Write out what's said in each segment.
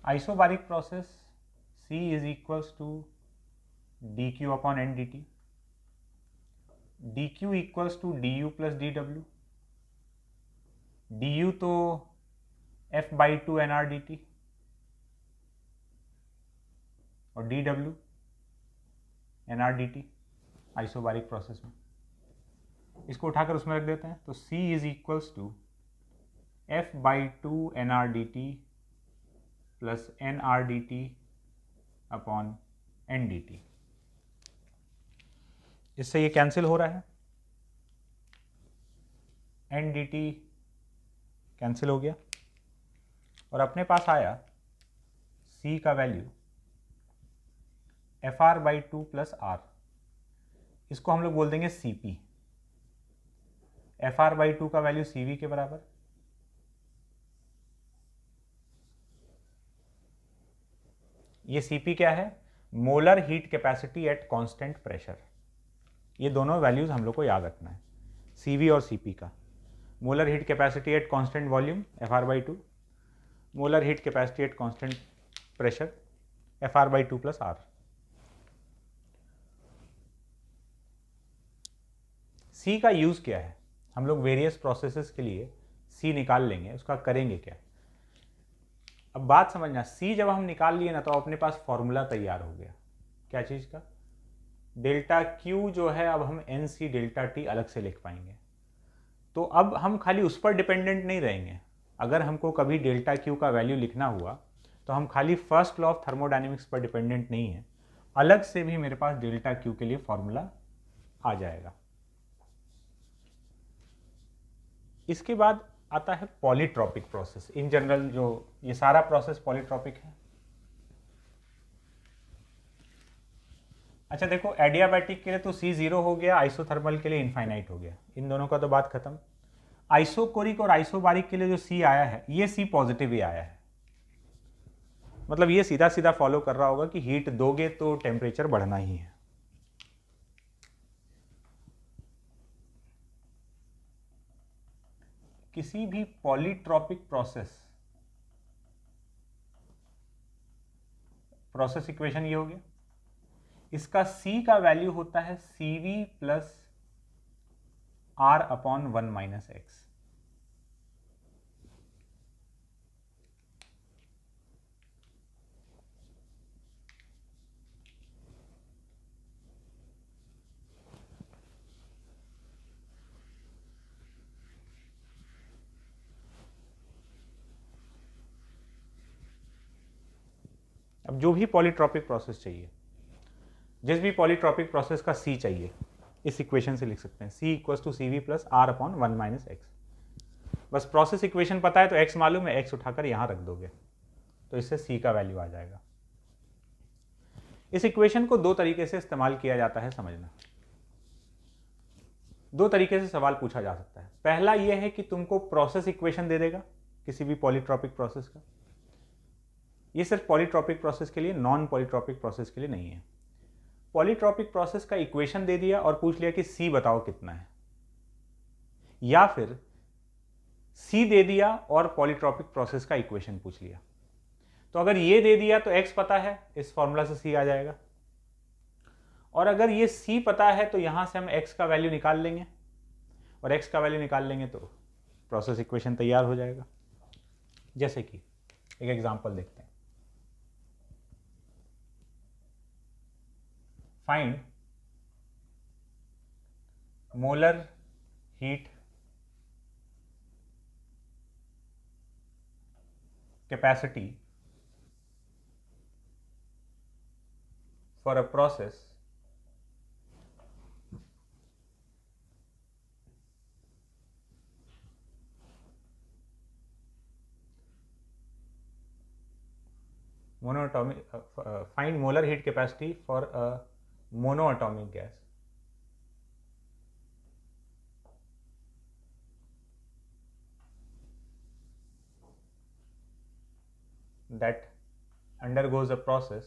Isobaric process C is equals to D Q upon N D T, D Q equals to D U plus D W, D U तो F by two N R D T और D W N R D T isobaric process में। इसको उठाकर उसमें रख देते हैं, तो C is equals to F by two N R D T plus N R D T upon N D T. इससे ये कैंसिल हो रहा है, एन डी टी कैंसिल हो गया और अपने पास आया C का value F R by two plus R, इसको हम लोग बोल देंगे CP। F R by two का वैल्यू CV के बराबर, ये CP क्या है? Molar heat capacity at constant pressure. ये दोनों वैल्यूज हम लोग को याद रखना है, CV और CP का। Molar heat capacity at constant volume FR by two, molar heat capacity at constant pressure FR by two plus R. C का यूज क्या है? हम लोग वेरियस प्रोसेसेस के लिए C निकाल लेंगे, उसका करेंगे क्या? अब बात समझना, C जब हम निकाल लिए ना तो अपने पास फॉर्मूला तैयार हो गया। क्या चीज़ का? डेल्टा Q जो है अब हम NC डेल्टा T अलग से लिख पाएंगे। तो अब हम खाली उस पर डिपेंडेंट नहीं रहेंगे। अगर हमको कभी डेल्टा Q का वैल्यू लिखना हुआ तो हम खाली फर्स्ट लॉ ऑफ थर्मोडायनेमिक्स पर डिपेंडेंट नहीं है, अलग से भी मेरे पास डेल्टा Q के लिए फॉर्मूला आ जाएगा। इसके बाद आता है पॉलीट्रॉपिक प्रोसेस। इन जनरल जो ये सारा प्रोसेस पॉलीट्रॉपिक है। अच्छा देखो, एडियाबैटिक के लिए तो C 0 हो गया, आइसोथर्मल के लिए इनफाइनाइट हो गया, इन दोनों का तो बात खत्म। आइसोकोरिक और आइसोबारिक के लिए जो C आया है, ये C पॉजिटिव ही आया है। मतलब ये सीधा सीधा फॉलो कर रहा होगा कि हीट दोगे तो टेम्परेचर बढ़ना ही है। किसी भी पॉलीट्रॉपिक प्रोसेस इक्वेशन ये हो गया। इसका C का वैल्यू होता है CV plus R upon 1 minus x. अब जो भी पॉलीट्रॉपिक प्रोसेस चाहिए, जिस भी पॉलीट्रॉपिक प्रोसेस का C चाहिए, इस इक्वेशन से लिख सकते हैं। C equals to CV plus R upon 1 minus X. बस प्रोसेस इक्वेशन पता है तो x मालूम है, x उठाकर यहां रख दोगे तो इससे C का वैल्यू आ जाएगा। इस इक्वेशन को दो तरीके से इस्तेमाल किया जाता है, समझना। दो तरीके से सवाल पूछा जा सकता है। पहला यह है कि तुमको प्रोसेस इक्वेशन दे देगा किसी भी पॉलीट्रॉपिक प्रोसेस का। ये सिर्फ पॉलीट्रॉपिक प्रोसेस के लिए, नॉन पॉलीट्रॉपिक प्रोसेस के लिए नहीं है। पॉलीट्रॉपिक प्रोसेस का इक्वेशन दे दिया और पूछ लिया कि C बताओ कितना है, या फिर C दे दिया और पॉलीट्रॉपिक प्रोसेस का इक्वेशन पूछ लिया। तो अगर ये दे दिया तो x पता है, इस फॉर्मूला से C आ जाएगा, और अगर ये C पता है तो यहां से हम x का वैल्यू निकाल लेंगे, और x का वैल्यू निकाल लेंगे तो प्रोसेस इक्वेशन तैयार हो जाएगा। जैसे कि एक एग्जांपल देखते हैं। Find molar heat capacity for a process monoatomic find molar heat capacity for a monoatomic gas that undergoes a process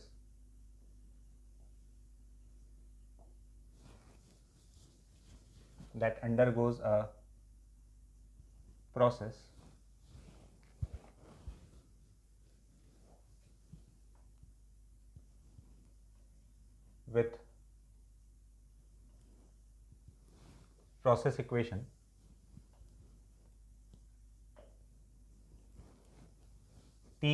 with process equation T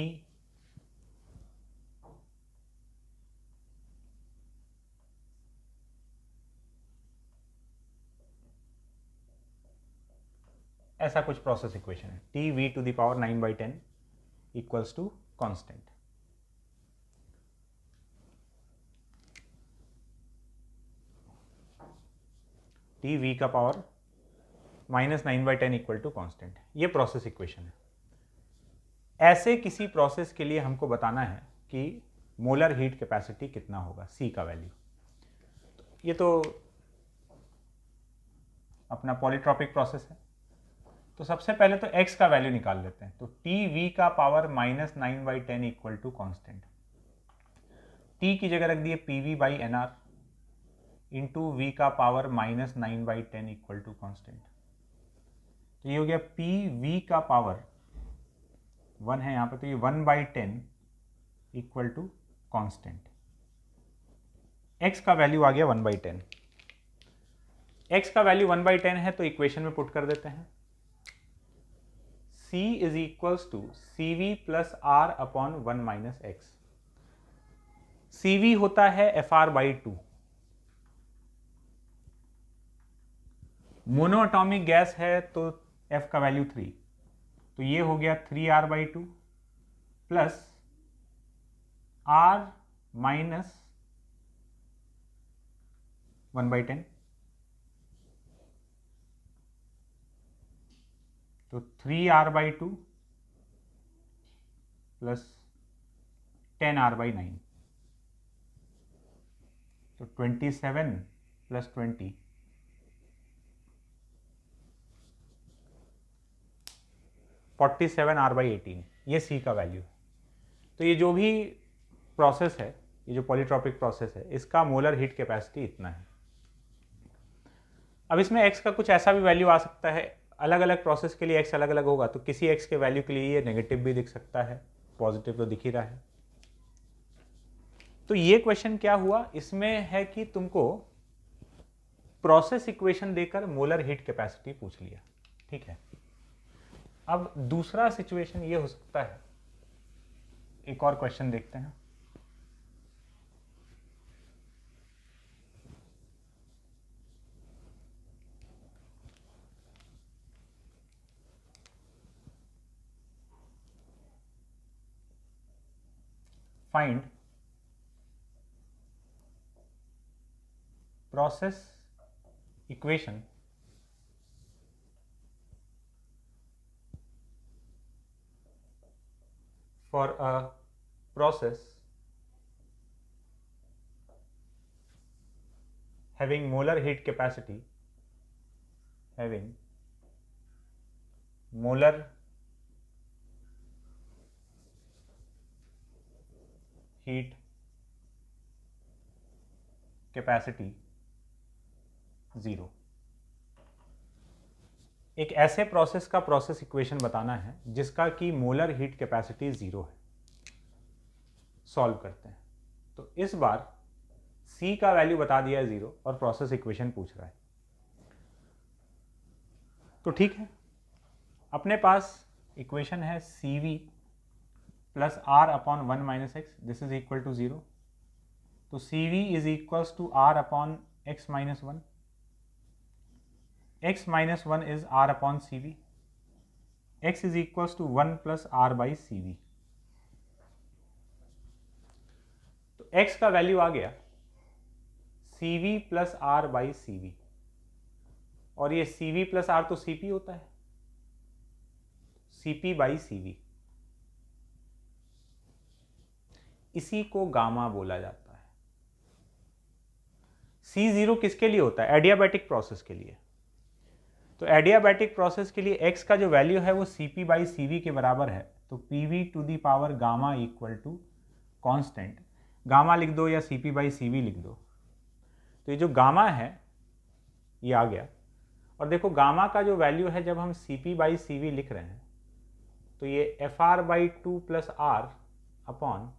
ऐसा कुछ प्रोसेस इक्वेशन है, T V to the power 9/10 equals to constant. T V का power -9/10 equal to constant, ये process equation है। ऐसे किसी process के लिए हमको बताना है कि मोलर हीट कैपेसिटी कितना होगा, सी का वैल्यू। ये तो अपना पॉलीट्रॉपिक प्रोसेस है, तो सबसे पहले तो x का वैल्यू निकाल लेते हैं। तो टी वी का power -9/10 equal to constant, T की जगह रख दिए P V by N R into V का पावर -9/10 इक्वल टू कॉन्स्टेंट। तो ये हो गया पी वी का पावर 1 है यहाँ पे, तो ये 1/10 इक्वल टू कॉन्स्टेंट। x का वैल्यू आ गया 1/10। x का वैल्यू 1/10 है तो इक्वेशन में पुट कर देते हैं। C is equals to C V plus R upon 1 minus X. C V होता है FR/2। मोनोअटॉमिक गैस है तो F का वैल्यू 3, तो ये हो गया 3R/2 प्लस R माइनस 1/10, तो 3R/2 प्लस 10R/9, तो 27 प्लस 20 47R/18, ये सी का वैल्यू है। तो ये जो भी प्रोसेस है, ये जो पॉलीट्रॉपिक प्रोसेस है, इसका मोलर हीट कैपेसिटी इतना है। अब इसमें x का कुछ ऐसा भी वैल्यू आ सकता है, अलग अलग प्रोसेस के लिए x अलग अलग होगा, तो किसी x के वैल्यू के लिए ये नेगेटिव भी दिख सकता है, पॉजिटिव तो दिख ही रहा है। तो ये क्वेश्चन क्या हुआ, इसमें है कि तुमको प्रोसेस इक्वेशन देकर मोलर हीट कैपेसिटी पूछ लिया, ठीक है। अब दूसरा सिचुएशन ये हो सकता है, एक और क्वेश्चन देखते हैं। Find process equation for a process having molar heat capacity, having molar heat capacity 0। एक ऐसे प्रोसेस का प्रोसेस इक्वेशन बताना है जिसका कि मोलर हीट कैपेसिटी 0 है। सॉल्व करते हैं, तो इस बार C का वैल्यू बता दिया है 0 और प्रोसेस इक्वेशन पूछ रहा है। तो ठीक है, अपने पास इक्वेशन है CV plus R upon 1 minus X, this is equal to 0। तो CV is equals to R upon x minus 1, x minus 1 is R upon CV, x is equals to 1 plus R by CV। तो x का value आ गया CV plus R by CV, और ये CV plus R तो CP होता है, CP by CV। इसी को गामा बोला जाता है। C0 किसके लिए होता है? एडियाबैटिक प्रोसेस के लिए। तो एडियाबैटिक प्रोसेस के लिए x का जो वैल्यू है वो CP बाई CV के बराबर है, तो PV to the power gamma equal to constant, gamma लिख दो या CP बाई CV लिख दो। तो ये जो गामा है ये आ गया, और देखो गामा का जो वैल्यू है जब हम CP बाई CV लिख रहे हैं तो ये FR/2 plus R upon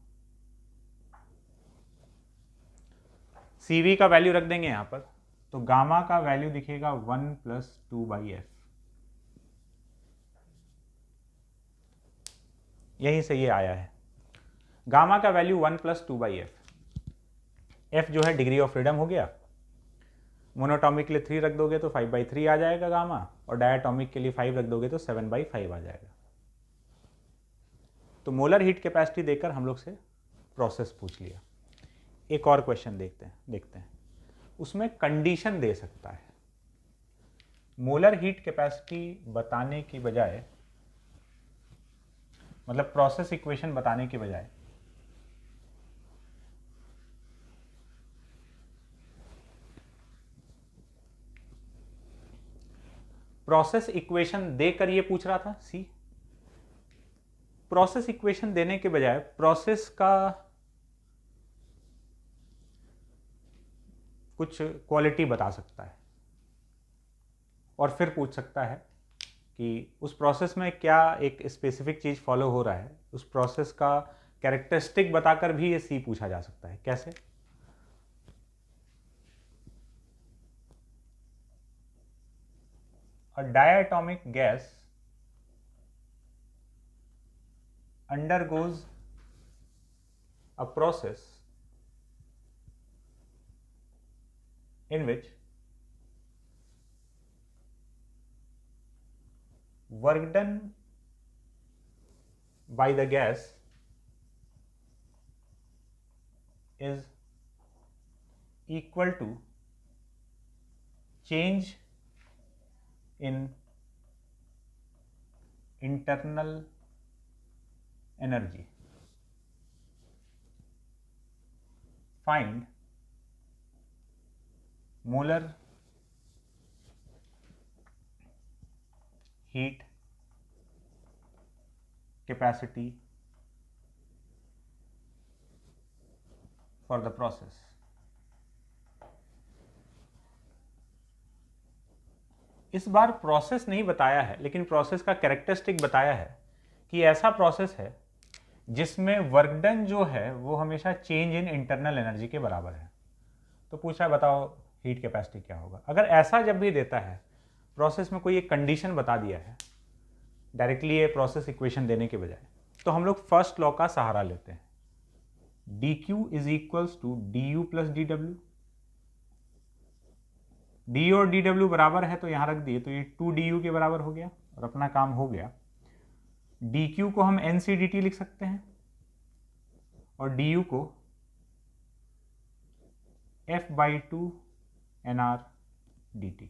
CV का वैल्यू रख देंगे यहाँ पर, तो गामा का वैल्यू दिखेगा 1 + 2/f। यहीं से ये आया है, गामा का वैल्यू 1 + 2/f। f जो है डिग्री ऑफ फ्रीडम हो गया, मोनोटॉमिक के लिए 3 रख दोगे तो 5/3 आ जाएगा गामा, और डायटॉमिक के लिए 5 रख दोगे तो 7/5 आ जाएगा। तो मोलर हीट कैपेसिटी देकर हम लोग से प्रोसेस पूछ लिया। एक और क्वेश्चन देखते हैं, उसमें कंडीशन दे सकता है। मोलर हीट कैपेसिटी बताने की बजाय, मतलब प्रोसेस इक्वेशन बताने के बजाय, प्रोसेस इक्वेशन देकर ये पूछ रहा था। सी, प्रोसेस इक्वेशन देने के बजाय प्रोसेस का कुछ क्वालिटी बता सकता है और फिर पूछ सकता है कि उस प्रोसेस में क्या एक स्पेसिफिक चीज फॉलो हो रहा है, उस प्रोसेस का कैरेक्टरिस्टिक बताकर भी ये सी पूछा जा सकता है। कैसे? A diatomic gas undergoes a process in which work done by the gas is equal to change in internal energy. Find molar heat capacity for the process. इस बार प्रोसेस नहीं बताया है, लेकिन प्रोसेस का कैरेक्टरिस्टिक बताया है कि ऐसा प्रोसेस है जिसमें वर्क डन जो है वो हमेशा चेंज इन इंटरनल एनर्जी के बराबर है। तो पूछा बताओ हीट कैपेसिटी क्या होगा। अगर ऐसा जब भी देता है, प्रोसेस में कोई एक कंडीशन बता दिया है डायरेक्टली ये प्रोसेस इक्वेशन देने के बजाय, तो हम लोग फर्स्ट लॉ का सहारा लेते हैं। dq is equals to du plus dw। D और डी डब्ल्यू बराबर है तो यहां रख दिए, तो ये 2du के बराबर हो गया और अपना काम हो गया। dq को हम NCdt लिख सकते हैं और du को f/2 nr dt।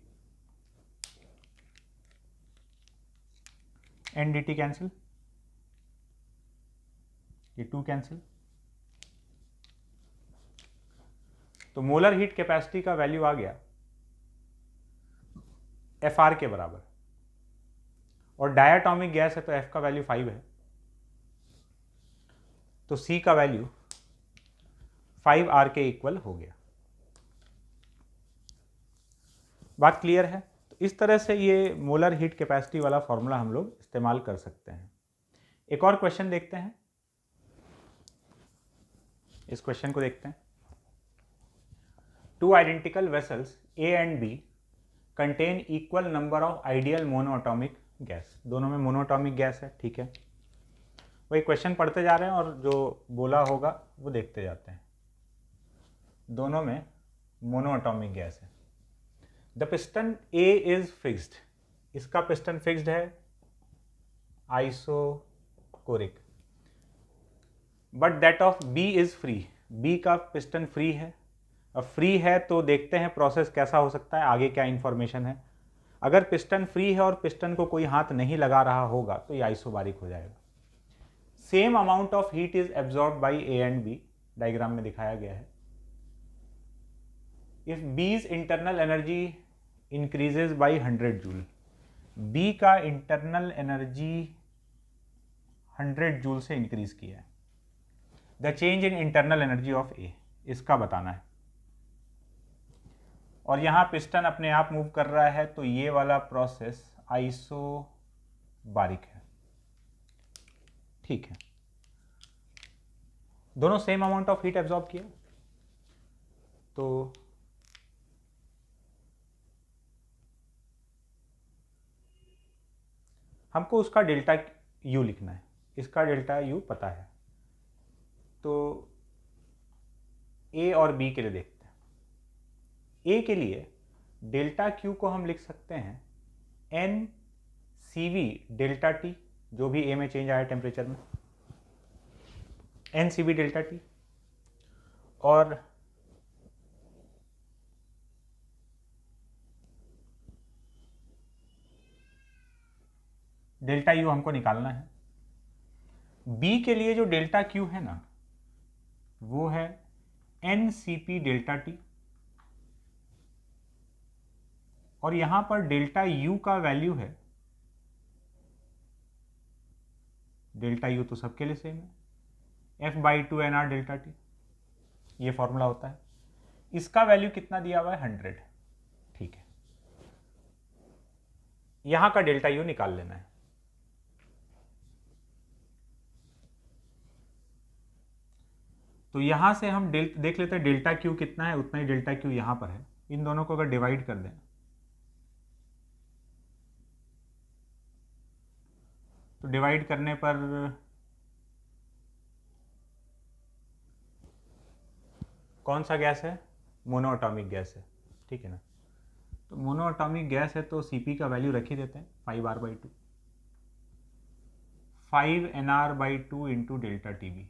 ndt cancel, ये 2 कैंसिल, तो मोलर हीट कैपेसिटी का वैल्यू आ गया FR के बराबर, और डायटॉमिक गैस है तो F का वैल्यू 5 है, तो C का वैल्यू 5R के इक्वल हो गया। बात क्लियर है? तो इस तरह से ये मोलर हीट कैपेसिटी वाला फॉर्मूला हम लोग इस्तेमाल कर सकते हैं। एक और क्वेश्चन देखते हैं, इस क्वेश्चन को देखते हैं। 2 identical vessels A and B contain equal number of ideal monoatomic gas. दोनों में मोनोएटॉमिक गैस है, ठीक है। वही क्वेश्चन पढ़ते जा रहे हैं और जो बोला होगा वो देखते जाते हैं। दोनों में मोनोएटॉमिक गैस है। The piston A is fixed, इसका पिस्टन फिक्स्ड है isochoric, but that of B is free, B का पिस्टन फ्री है। अब फ्री है तो देखते हैं प्रोसेस कैसा हो सकता है, आगे क्या इंफॉर्मेशन है। अगर पिस्टन फ्री है और पिस्टन को कोई हाथ नहीं लगा रहा होगा तो ये आइसोबारिक हो जाएगा। Same amount of heat is absorb by A and B, diagram में दिखाया गया है। If B's internal energy increases by 100 joule, B का इंटरनल एनर्जी 100 जूल से इंक्रीज किया है। The change in internal energy of A, इसका बताना है। और यहाँ पिस्टन अपने आप मूव कर रहा है तो ये वाला प्रोसेस आइसोबारिक है, ठीक है। दोनों same amount of heat absorb किया। तो हमको उसका डेल्टा यू लिखना है, इसका डेल्टा यू पता है। तो ए और बी के लिए देखते हैं। ए के लिए डेल्टा क्यू को हम लिख सकते हैं N C V delta T, जो भी ए में चेंज आया टेम्परेचर में, N C V delta T. और डेल्टा यू हमको निकालना है। बी के लिए जो डेल्टा क्यू है ना, वो है N C P delta T, और यहां पर डेल्टा यू का वैल्यू है, डेल्टा यू तो सबके लिए सेम है, F by two N R delta T, ये फॉर्मूला होता है। इसका वैल्यू कितना दिया हुआ है, 100। ठीक है, यहां का डेल्टा यू निकाल लेना है। तो यहां से हम देख लेते हैं डेल्टा क्यू कितना है, उतना ही डेल्टा क्यू यहां पर है। इन दोनों को अगर डिवाइड कर दें तो डिवाइड करने पर कौन सा गैस है, मोनोएटॉमिक गैस है, ठीक है ना। तो मोनोएटॉमिक गैस है तो Cp का वैल्यू रख ही देते हैं 5R/2, 5nr/2 into delta TV,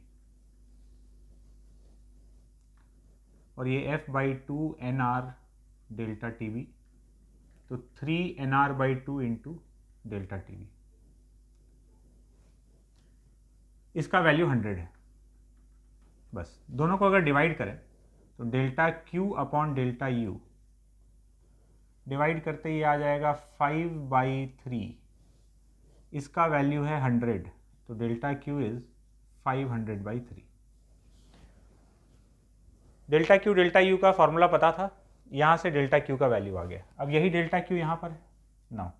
और ये F/2 nr डेल्टा टीवी, तो 3nr/2 इंटू डेल्टा टीवी। इसका वैल्यू 100 है। बस दोनों को अगर डिवाइड करें तो delta Q upon delta U divide करते ही आ जाएगा 5/3। इसका वैल्यू है 100, तो delta Q is 500/3। Delta Q delta U का फॉर्मूला पता था, यहां से डेल्टा क्यू का वैल्यू आ गया। अब यही डेल्टा क्यू यहां पर है ना,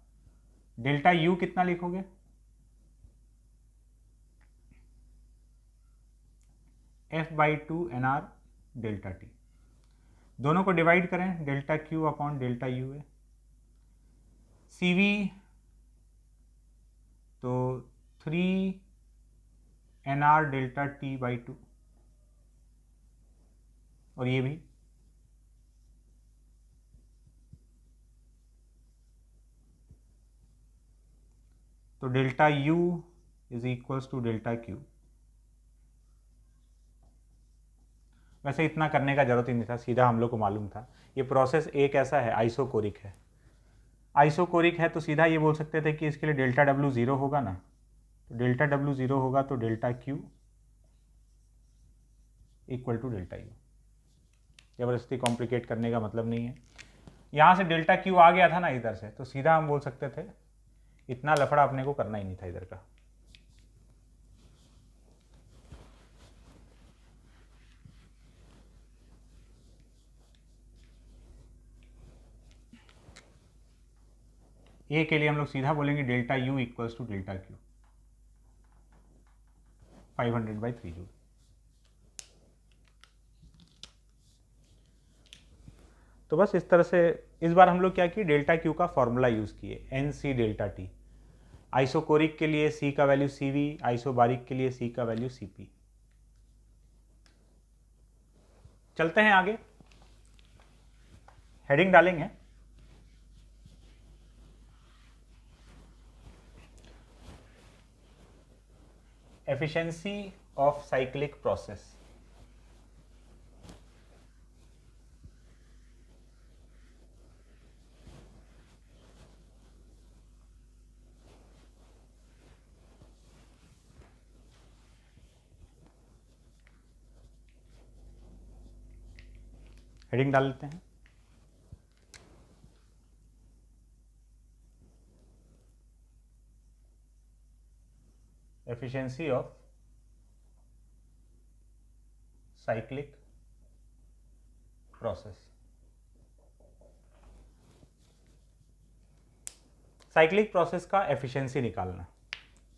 डेल्टा यू कितना लिखोगे, F/2 nr डेल्टा टी। दोनों को डिवाइड करें, delta Q upon delta U है, CV तो 3nr डेल्टा T/2, और ये भी तो delta U is equals to delta Q. वैसे इतना करने का जरूरत ही नहीं था, सीधा हम लोग को मालूम था। ये प्रोसेस एक ऐसा है, आइसोकोरिक है। आइसोकोरिक है तो सीधा ये बोल सकते थे कि इसके लिए डेल्टा W 0 होगा ना, तो डेल्टा W 0 होगा तो delta Q equal to delta U. जबरदस्ती कॉम्प्लिकेट करने का मतलब नहीं है। यहाँ से डेल्टा क्यू आ गया था ना इधर से, तो सीधा हम बोल सकते थे, इतना लफड़ा अपने को करना ही नहीं था इधर का। ए के लिए हम लोग सीधा बोलेंगे delta U equals to delta Q, 500/3 joule. तो बस इस तरह से इस बार हम लोग क्या किए, डेल्टा क्यू का फॉर्मूला यूज किए, N C delta T. Isochoric के लिए सी का वैल्यू CV, आइसोबारिक के लिए सी का वैल्यू CP। चलते हैं आगे, हेडिंग डालेंगे efficiency of cyclic process. Heading डाल लेते हैं, efficiency of cyclic process. Cyclic process का एफिशिएंसी निकालना।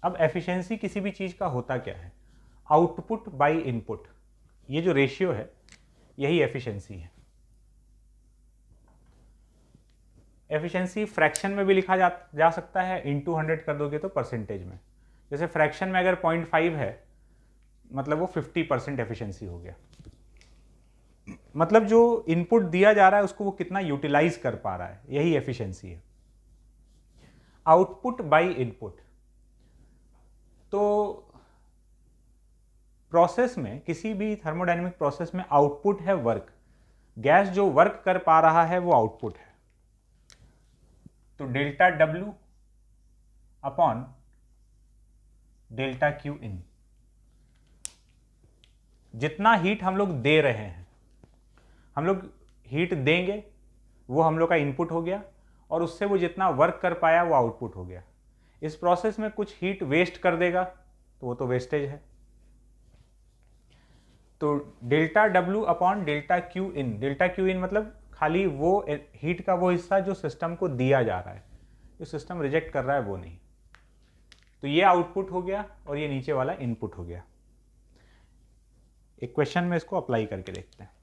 अब एफिशिएंसी किसी भी चीज का होता क्या है, आउटपुट बाय इनपुट। ये जो रेशियो है यही एफिशिएंसी है। एफिशिएंसी फ्रैक्शन में भी लिखा जा सकता है, इनटू 100 कर दोगे तो परसेंटेज में। जैसे फ्रैक्शन में अगर 0.5 है मतलब वो 50% एफिशिएंसी हो गया। मतलब जो इनपुट दिया जा रहा है उसको वो कितना यूटिलाइज कर पा रहा है, यही एफिशिएंसी है। आउटपुट बाय इनपुट, तो प्रोसेस में, किसी भी थर्मोडायनेमिक प्रोसेस में आउटपुट है वर्क। गैस जो वर्क कर पा रहा है वो आउटपुट है। तो delta W upon delta Q इन, जितना हीट हम लोग दे रहे हैं, हम लोग हीट देंगे वो हम लोग का इनपुट हो गया, और उससे वो जितना वर्क कर पाया वो आउटपुट हो गया। इस प्रोसेस में कुछ हीट वेस्ट कर देगा तो वो तो वेस्टेज है। तो delta W upon delta Q इन, डेल्टा Q इन मतलब खाली वो हीट का वो हिस्सा जो सिस्टम को दिया जा रहा है, जो सिस्टम रिजेक्ट कर रहा है वो नहीं। तो ये आउटपुट हो गया और ये नीचे वाला इनपुट हो गया। एक क्वेश्चन में इसको अप्लाई करके देखते हैं।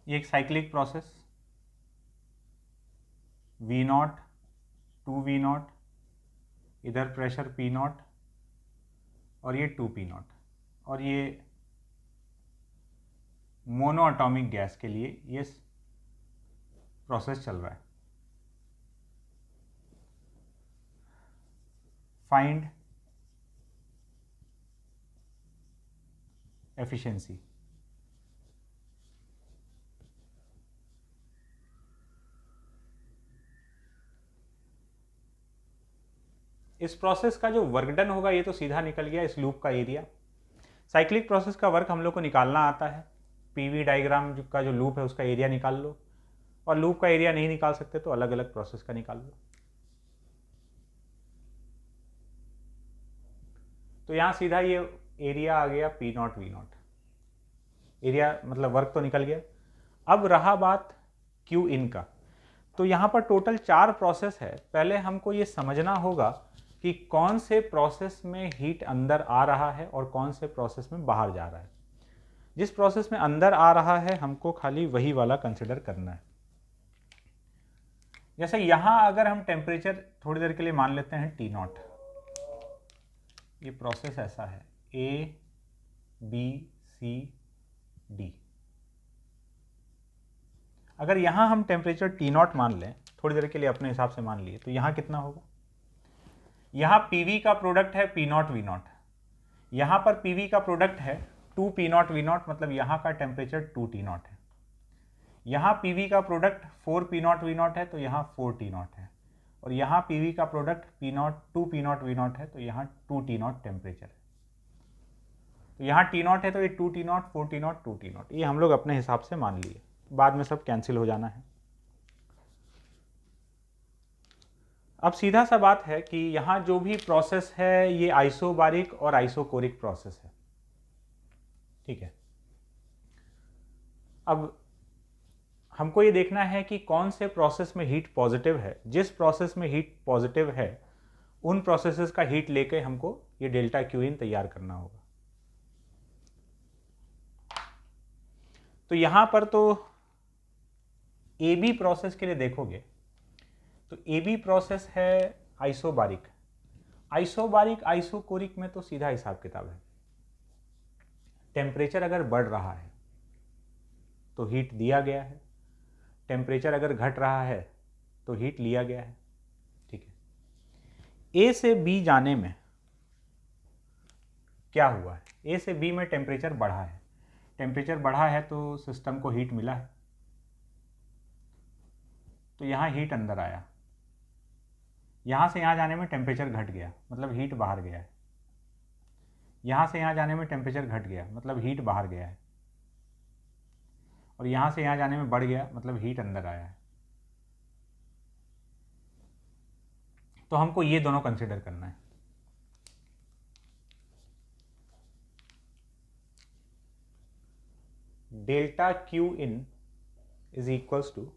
ये एक साइक्लिक प्रोसेस, V0 2V0, इधर प्रेशर P0 और ये 2P0, और ये मोनो एटॉमिक गैस के लिए ये प्रोसेस चल रहा है। Find efficiency. इस प्रोसेस का जो वर्क डन होगा ये तो सीधा निकल गया इस लूप का एरिया। साइक्लिक प्रोसेस का वर्क हम लोग को निकालना आता है। पीवी डायग्राम का जो लूप है उसका एरिया निकाल लो, और लूप का एरिया नहीं निकाल सकते तो अलग अलग प्रोसेस का निकाल लो। तो यहाँ सीधा ये एरिया आ गया P0 V0, एरिया मतलब वर्क तो निकल गया। अब रहा बात Q इन का। तो यहाँ पर टोटल 4 प्रोसेस है। पहले हमको ये समझना होगा कि कौन से प्रोसेस में हीट अंदर आ रहा है और कौन से प्रोसेस में बाहर जा रहा है। जिस प्रोसेस में अंदर आ रहा है हमको खाली वही वाला कंसिडर करना है। जैसे यहाँ अगर हम टेम्परेचर थोड़ी देर के लिए मान लेते हैं T0, ये प्रोसेस ऐसा है A B C D। अगर यहाँ हम टेम्परेचर T0 मान लें, थोड़ी देर के लिए अपने हिसाब से मान लिए, तो यहाँ कितना होगा? यहाँ PV का प्रोडक्ट है P0 V0, यहाँ पर PV का प्रोडक्ट है 2P0 V0, मतलब यहाँ का टेम्परेचर 2T0 है। यहाँ PV का प्रोडक्ट 4P0 V0 है तो यहाँ 4T0 है, और यहाँ PV का प्रोडक्ट P0 2P0 V0 है तो यहाँ 2T0 टेम्परेचर है। तो यहाँ T0 है तो ये 2T0 4T0 2T0, ये हम लोग अपने हिसाब से मान लिए, बाद में सब कैंसिल हो जाना है। अब सीधा सा बात है कि यहाँ जो भी प्रोसेस है ये आइसोबारिक और आइसोकोरिक प्रोसेस है, ठीक है। अब हमको ये देखना है कि कौन से प्रोसेस में हीट पॉजिटिव है। जिस प्रोसेस में हीट पॉजिटिव है उन प्रोसेसेस का हीट लेके हमको ये डेल्टा क्यू इन तैयार करना होगा। तो यहाँ पर तो AB प्रोसेस के लिए देखोगे तो AB प्रोसेस है आइसोबारिक। आइसोबारिक आइसोकोरिक में तो सीधा हिसाब किताब है। टेम्परेचर अगर बढ़ रहा है तो हीट दिया गया है, टेम्परेचर अगर घट रहा है तो हीट लिया गया है, ठीक है। A से B जाने में क्या हुआ है? A से B में टेम्परेचर बढ़ा है, टेम्परेचर बढ़ा है तो सिस्टम को हीट मिला है, तो यहाँ हीट अंदर आया। यहाँ से यहाँ जाने में टेम्परेचर घट गया, मतलब हीट बाहर गया है। यहाँ से यहाँ जाने में टेम्परेचर घट गया, मतलब हीट बाहर गया है। और यहाँ से यहाँ जाने में बढ़ गया, मतलब हीट अंदर आया है। तो हमको ये दोनों कंसिडर करना है। Delta Q in is equals to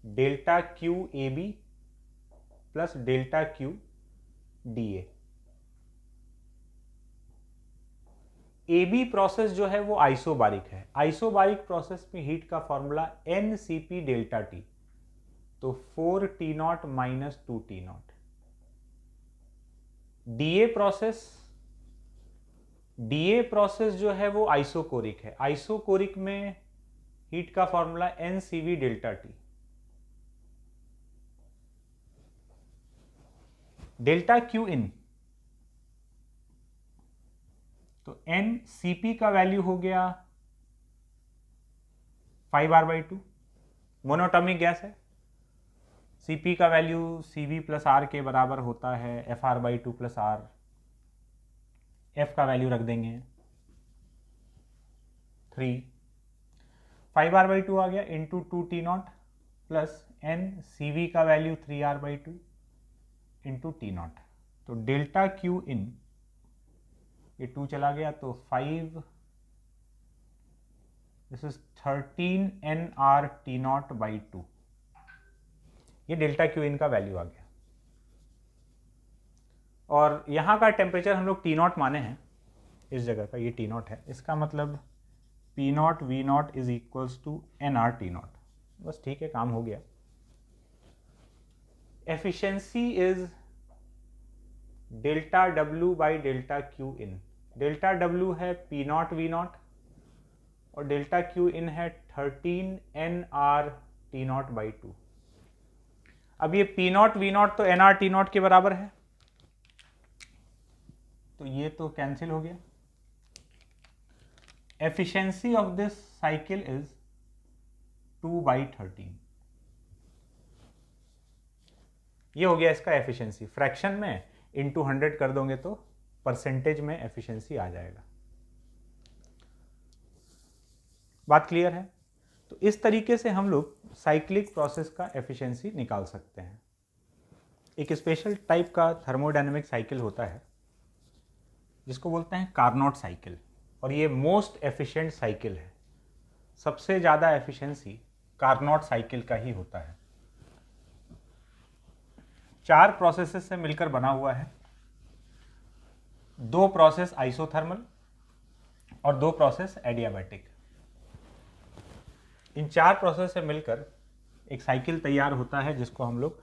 delta Q A B plus delta Q D A B process जो है वो आइसोबारिक है। आइसोबारिक प्रोसेस में हीट का फॉर्मूला NCP डेल्टा टी, तो 4T0 minus 2T0। DA process जो है वो आइसोकोरिक है। आइसोकोरिक में हीट का formula NCV delta T. Delta Q in, तो NCP का वैल्यू हो गया 5R/2, मोनोटॉमिक गैस है। CP का वैल्यू CV प्लस R के बराबर होता है FR/2 प्लस R। F का वैल्यू रख देंगे 3, 5R/2 आ गया इंटू 2T0 प्लस NCV का वैल्यू 3R/2 इंटू T0। तो डेल्टा क्यू इन, ये 2 चला गया तो 5, दिस इज 13 NR T0/2। ये डेल्टा क्यू इन का वैल्यू आ गया। और यहाँ का टेम्परेचर हम लोग T0 माने हैं, इस जगह का ये T0 है। इसका मतलब P0 V0 is equals to NR T0। बस ठीक है, काम हो गया। Efficiency is delta W by delta Q in. Delta W है P0 V0 और डेल्टा क्यू इन है 13 NR T0/2। अब ये P0 V0 तो NR T0 के बराबर है, तो ये तो कैंसिल हो गया। Efficiency of this cycle is 2/13। ये हो गया इसका एफिशिएंसी। फ्रैक्शन में इंटू 100 कर दोगे तो परसेंटेज में एफिशिएंसी आ जाएगा। बात क्लियर है? तो इस तरीके से हम लोग साइक्लिक प्रोसेस का एफिशिएंसी निकाल सकते हैं। एक स्पेशल टाइप का थर्मोडायनेमिक साइकिल होता है जिसको बोलते हैं कार्नोट साइकिल, और ये मोस्ट एफिशिएंट साइकिल है। सबसे ज़्यादा एफिशिएंसी कार्नोट साइकिल का ही होता है। 4 प्रोसेसेस से मिलकर बना हुआ है। 2 प्रोसेस आइसोथर्मल और 2 प्रोसेस एडियाबैटिक। इन 4 प्रोसेस से मिलकर एक साइकिल तैयार होता है जिसको हम लोग